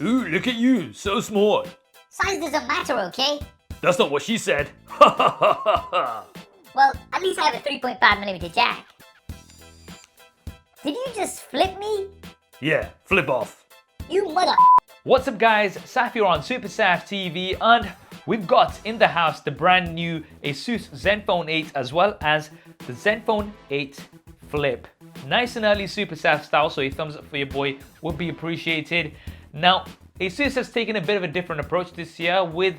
Ooh, look at you, so smart. Size doesn't matter, okay? That's not what she said. Ha ha ha ha ha. Well, at least I have a 3.5mm jack. Did you just flip me? Yeah, flip off. You mother... What's up guys, Saf here on Super Saf TV, and we've got in the house the brand new ASUS ZenFone 8 as well as the ZenFone 8 Flip. Nice and early Super Saf style, so a thumbs up for your boy would be appreciated. Now, ASUS has taken a bit of a different approach this year with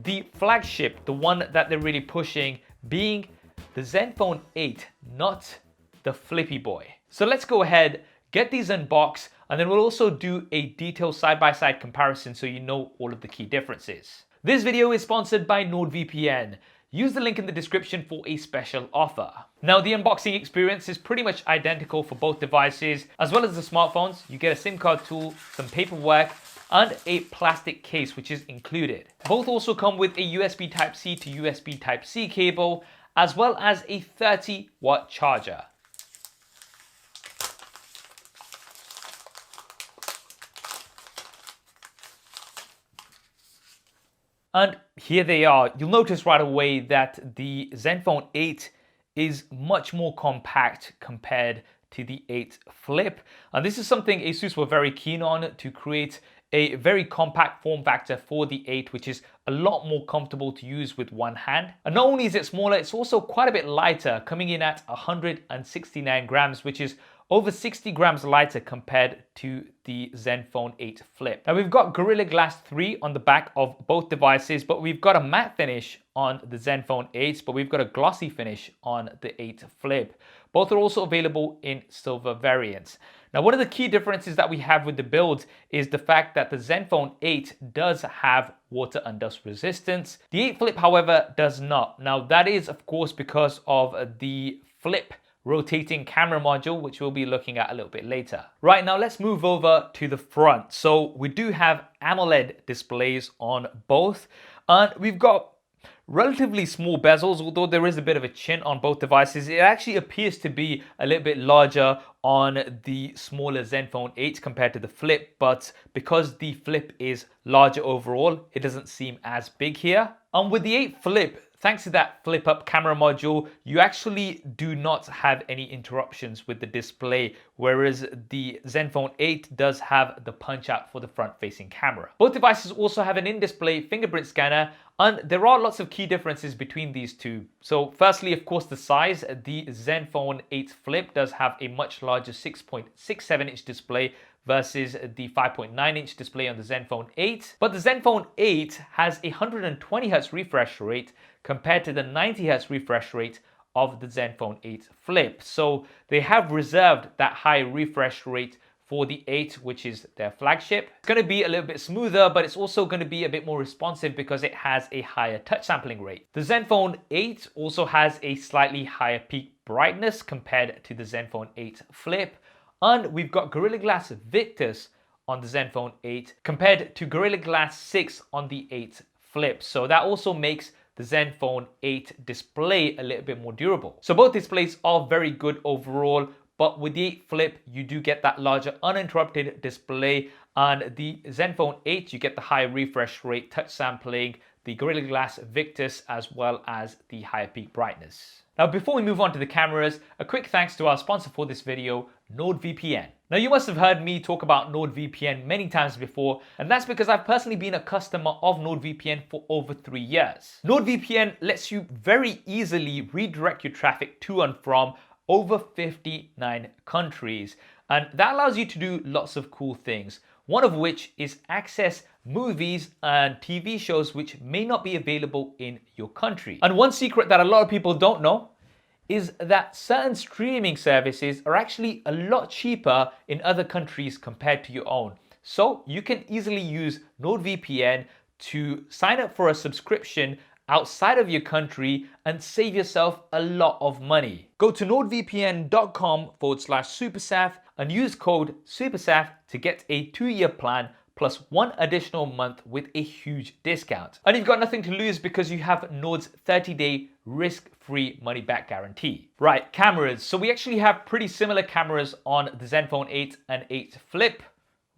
the flagship, the one that they're really pushing, being the ZenFone 8, not the Flippy boy. So let's go ahead, get these unboxed, and then we'll also do a detailed side-by-side comparison so you know all of the key differences. This video is sponsored by NordVPN. Use the link in the description for a special offer. Now, the unboxing experience is pretty much identical for both devices, as well as the smartphones. You get a SIM card tool, some paperwork, and a plastic case which is included. Both also come with a USB Type-C to USB Type-C cable, as well as a 30-watt charger. And here they are. You'll notice right away that the ZenFone 8 is much more compact compared to the 8 Flip. And this is something ASUS were very keen on, to create a very compact form factor for the 8, which is a lot more comfortable to use with one hand. And not only is it smaller, it's also quite a bit lighter, coming in at 169 grams, which is over 60 grams lighter compared to the ZenFone 8 Flip. Now, we've got Gorilla Glass 3 on the back of both devices, but we've got a matte finish on the ZenFone 8, but we've got a glossy finish on the 8 Flip. Both are also available in silver variants. Now, one of the key differences that we have with the builds is the fact that the ZenFone 8 does have water and dust resistance. The 8 Flip, however, does not. Now, that is, of course, because of the Flip rotating camera module, which we'll be looking at a little bit later. Right, now let's move over to the front. So we do have AMOLED displays on both, and we've got relatively small bezels, although there is a bit of a chin on both devices. It actually appears to be a little bit larger on the smaller ZenFone 8 compared to the Flip, but because the Flip is larger overall, it doesn't seem as big here. And with the 8 Flip, thanks to that flip up camera module, you actually do not have any interruptions with the display, whereas the ZenFone 8 does have the punch out for the front facing camera. Both devices also have an in-display fingerprint scanner, and there are lots of key differences between these two. So firstly, of course, the size. The ZenFone 8 Flip does have a much larger 6.67-inch display versus the 5.9-inch display on the ZenFone 8. But the ZenFone 8 has a 120Hz refresh rate compared to the 90Hz refresh rate of the ZenFone 8 Flip. So they have reserved that high refresh rate for the 8, which is their flagship. It's going to be a little bit smoother, but it's also going to be a bit more responsive because it has a higher touch sampling rate. The ZenFone 8 also has a slightly higher peak brightness compared to the ZenFone 8 Flip. And we've got Gorilla Glass Victus on the ZenFone 8 compared to Gorilla Glass 6 on the 8 Flip. So that also makes the ZenFone 8 display a little bit more durable. So both displays are very good overall, but with the 8 Flip, you do get that larger uninterrupted display, and the ZenFone 8, you get the higher refresh rate, touch sampling, the Gorilla Glass Victus, as well as the higher peak brightness. Now, before we move on to the cameras, a quick thanks to our sponsor for this video, NordVPN. Now, you must have heard me talk about NordVPN many times before, and that's because I've personally been a customer of NordVPN for over 3 years. NordVPN lets you very easily redirect your traffic to and from over 59 countries, and that allows you to do lots of cool things. One of which is access movies and TV shows which may not be available in your country. And one secret that a lot of people don't know is that certain streaming services are actually a lot cheaper in other countries compared to your own. So you can easily use NordVPN to sign up for a subscription outside of your country and save yourself a lot of money. Go to nordvpn.com/supersaf and use code SUPERSAF to get a 2-year plan plus 1 additional month with a huge discount. And you've got nothing to lose because you have Nord's 30-day risk-free money-back guarantee. Right, cameras. So we actually have pretty similar cameras on the ZenFone 8 and 8 Flip.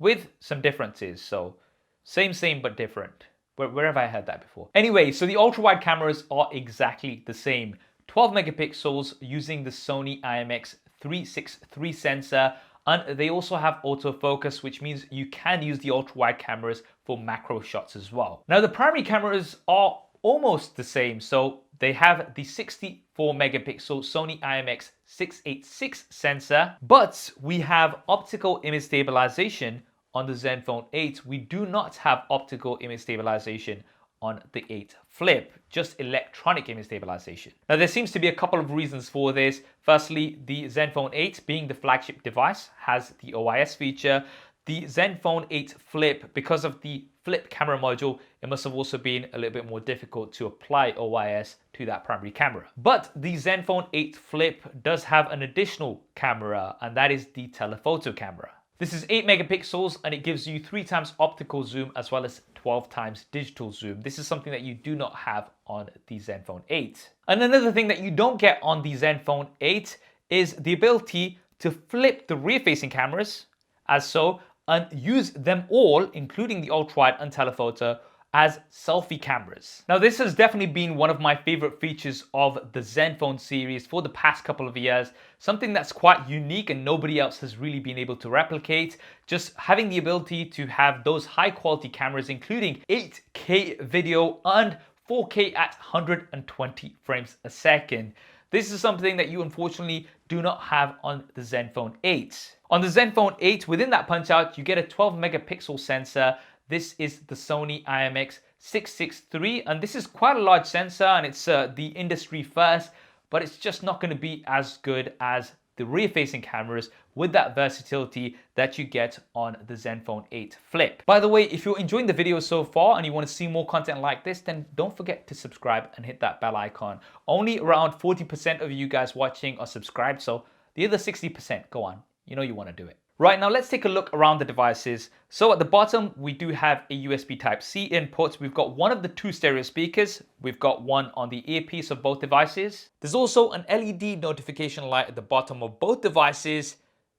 with some differences. So same but different. Where have I heard that before? Anyway, so the ultra-wide cameras are exactly the same. 12 megapixels using the Sony IMX363 sensor, and they also have autofocus, which means you can use the ultra-wide cameras for macro shots as well. Now the primary cameras are almost the same, so they have the 64 megapixel Sony IMX686 sensor, but we have optical image stabilization on the Zenfone 8. We do not have optical image stabilization on the 8 Flip, just electronic image stabilization. Now there seems to be a couple of reasons for this. Firstly, the Zenfone 8 being the flagship device has the OIS feature. The Zenfone 8 Flip, because of the flip camera module, it must have also been a little bit more difficult to apply OIS to that primary camera. But the Zenfone 8 Flip does have an additional camera, and that is the telephoto camera. This is 8 megapixels and it gives you 3 times optical zoom as well as 12 times digital zoom. This is something that you do not have on the Zenfone 8. And another thing that you don't get on the Zenfone 8 is the ability to flip the rear-facing cameras as so, and use them all, including the ultra-wide and telephoto, as selfie cameras. Now this has definitely been one of my favorite features of the Zenfone series for the past couple of years, something that's quite unique and nobody else has really been able to replicate. Just having the ability to have those high quality cameras, including 8K video and 4K at 120 frames a second. This is something that you unfortunately do not have on the Zenfone 8. On the Zenfone 8, within that punch out, you get a 12 megapixel sensor. This is the Sony IMX663, and this is quite a large sensor, and it's the industry first, but it's just not going to be as good as the rear-facing cameras with that versatility that you get on the Zenfone 8 Flip. By the way, if you're enjoying the video so far and you want to see more content like this, then don't forget to subscribe and hit that bell icon. Only around 40% of you guys watching are subscribed, so the other 60%, go on, you know you want to do it. Right, now let's take a look around the devices. So at the bottom, we do have a USB Type-C input. We've got one of the 2 stereo speakers. We've got one on the earpiece of both devices. There's also an LED notification light at the bottom of both devices.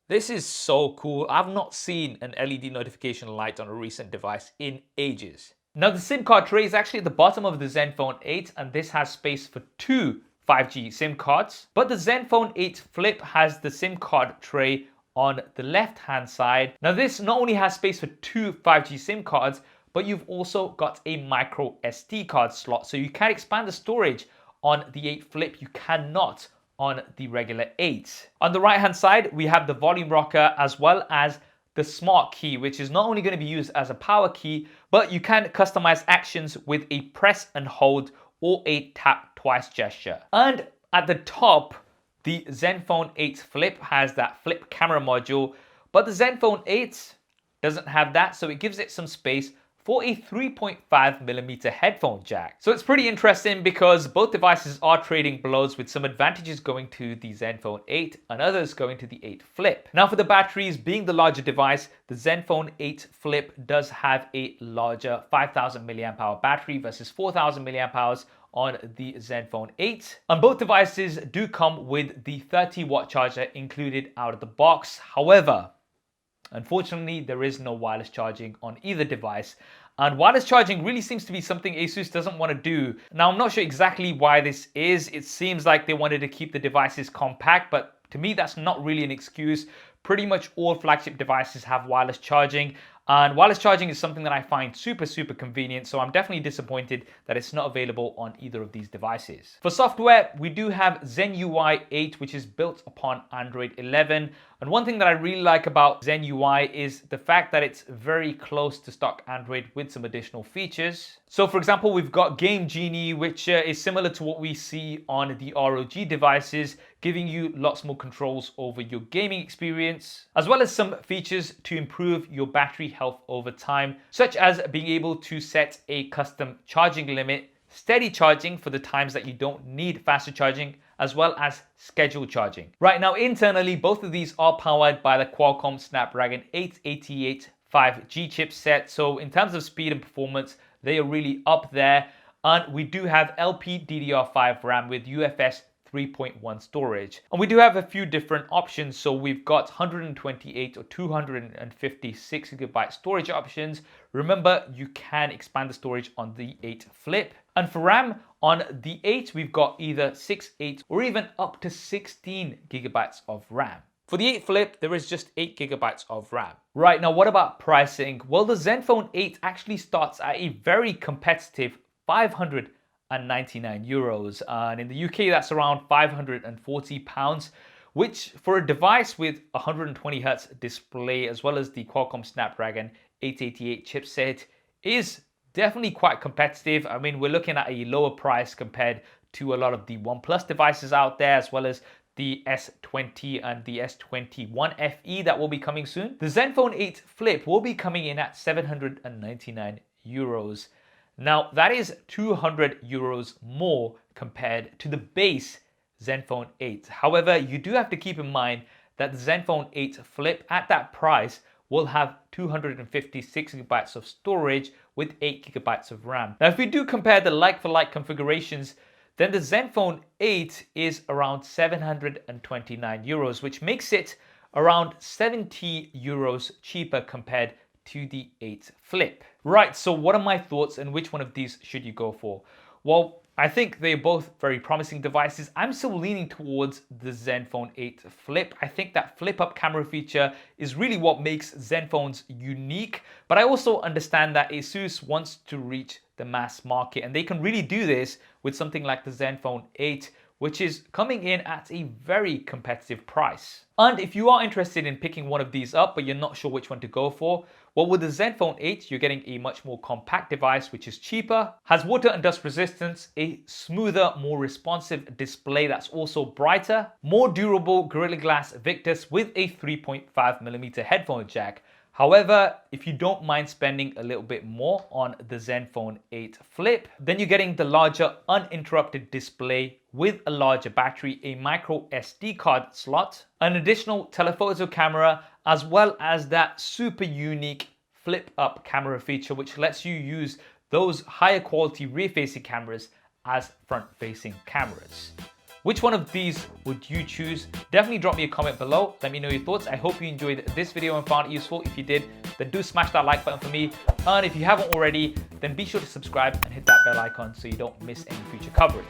This is so cool. I've not seen an LED notification light on a recent device in ages. Now the SIM card tray is actually at the bottom of the Zenfone 8, and this has space for 2 5G SIM cards. But the Zenfone 8 Flip has the SIM card tray on the left hand side. Now this not only has space for 2 5G SIM cards, but you've also got a micro SD card slot, so you can expand the storage on the 8 Flip. You cannot on the regular 8. On the right hand side, we have the volume rocker as well as the smart key, which is not only going to be used as a power key, but you can customize actions with a press and hold or a tap twice gesture. And at the top, the Zenfone 8 Flip has that flip camera module, but the Zenfone 8 doesn't have that, so it gives it some space for a 3.5mm headphone jack. So it's pretty interesting because both devices are trading blows, with some advantages going to the Zenfone 8 and others going to the 8 Flip. Now for the batteries, being the larger device, the Zenfone 8 Flip does have a larger 5000 mAh battery versus 4000 mAh on the Zenfone 8. And both devices do come with the 30-watt charger included out of the box. However, unfortunately, there is no wireless charging on either device. And wireless charging really seems to be something ASUS doesn't want to do. Now, I'm not sure exactly why this is. It seems like they wanted to keep the devices compact, but to me, that's not really an excuse. Pretty much all flagship devices have wireless charging, and wireless charging is something that I find super convenient, so I'm definitely disappointed that it's not available on either of these devices. For software, we do have Zen UI 8, which is built upon Android 11. And one thing that I really like about Zen UI is the fact that it's very close to stock Android with some additional features. So for example, we've got Game Genie, which is similar to what we see on the ROG devices, giving you lots more controls over your gaming experience, as well as some features to improve your battery health over time, such as being able to set a custom charging limit, steady charging for the times that you don't need faster charging, as well as scheduled charging. Right now, internally, both of these are powered by the Qualcomm Snapdragon 888 5G chipset. So in terms of speed and performance, they are really up there. And we do have LPDDR5 RAM with UFS 3.1 storage. And we do have a few different options. So we've got 128 or 256 gigabyte storage options. Remember, you can expand the storage on the 8 Flip. And for RAM, on the 8, we've got either 6, 8, or even up to 16 gigabytes of RAM. For the 8 Flip, there is just 8 gigabytes of RAM. Right, now what about pricing? Well, the Zenfone 8 actually starts at a very competitive 599 euros. And in the UK, that's around 540 pounds, which for a device with 120 Hz display, as well as the Qualcomm Snapdragon 888 chipset, is definitely quite competitive. I mean, we're looking at a lower price compared to a lot of the OnePlus devices out there, as well as the S20 and the S21 FE that will be coming soon. The Zenfone 8 Flip will be coming in at 799 euros. Now, that is 200 euros more compared to the base Zenfone 8. However, you do have to keep in mind that the Zenfone 8 Flip at that price will have 256 gigabytes of storage with 8 gigabytes of RAM. Now, if we do compare the like-for-like configurations, then the Zenfone 8 is around 729 euros, which makes it around 70 euros cheaper compared to the 8 Flip. Right, so what are my thoughts and which one of these should you go for? Well, I think they're both very promising devices. I'm still leaning towards the Zenfone 8 Flip. I think that flip-up camera feature is really what makes Zenfones unique. But I also understand that ASUS wants to reach the mass market, and they can really do this with something like the Zenfone 8, which is coming in at a very competitive price. And if you are interested in picking one of these up, but you're not sure which one to go for, well, with the Zenfone 8, you're getting a much more compact device, which is cheaper, has water and dust resistance, a smoother, more responsive display that's also brighter, more durable Gorilla Glass Victus with a 3.5mm headphone jack. However, if you don't mind spending a little bit more on the Zenfone 8 Flip, then you're getting the larger uninterrupted display with a larger battery, a micro SD card slot, an additional telephoto camera, as well as that super unique flip up camera feature, which lets you use those higher quality rear facing cameras as front facing cameras. Which one of these would you choose? Definitely drop me a comment below. Let me know your thoughts. I hope you enjoyed this video and found it useful. If you did, then do smash that like button for me. And if you haven't already, then be sure to subscribe and hit that bell icon so you don't miss any future coverage.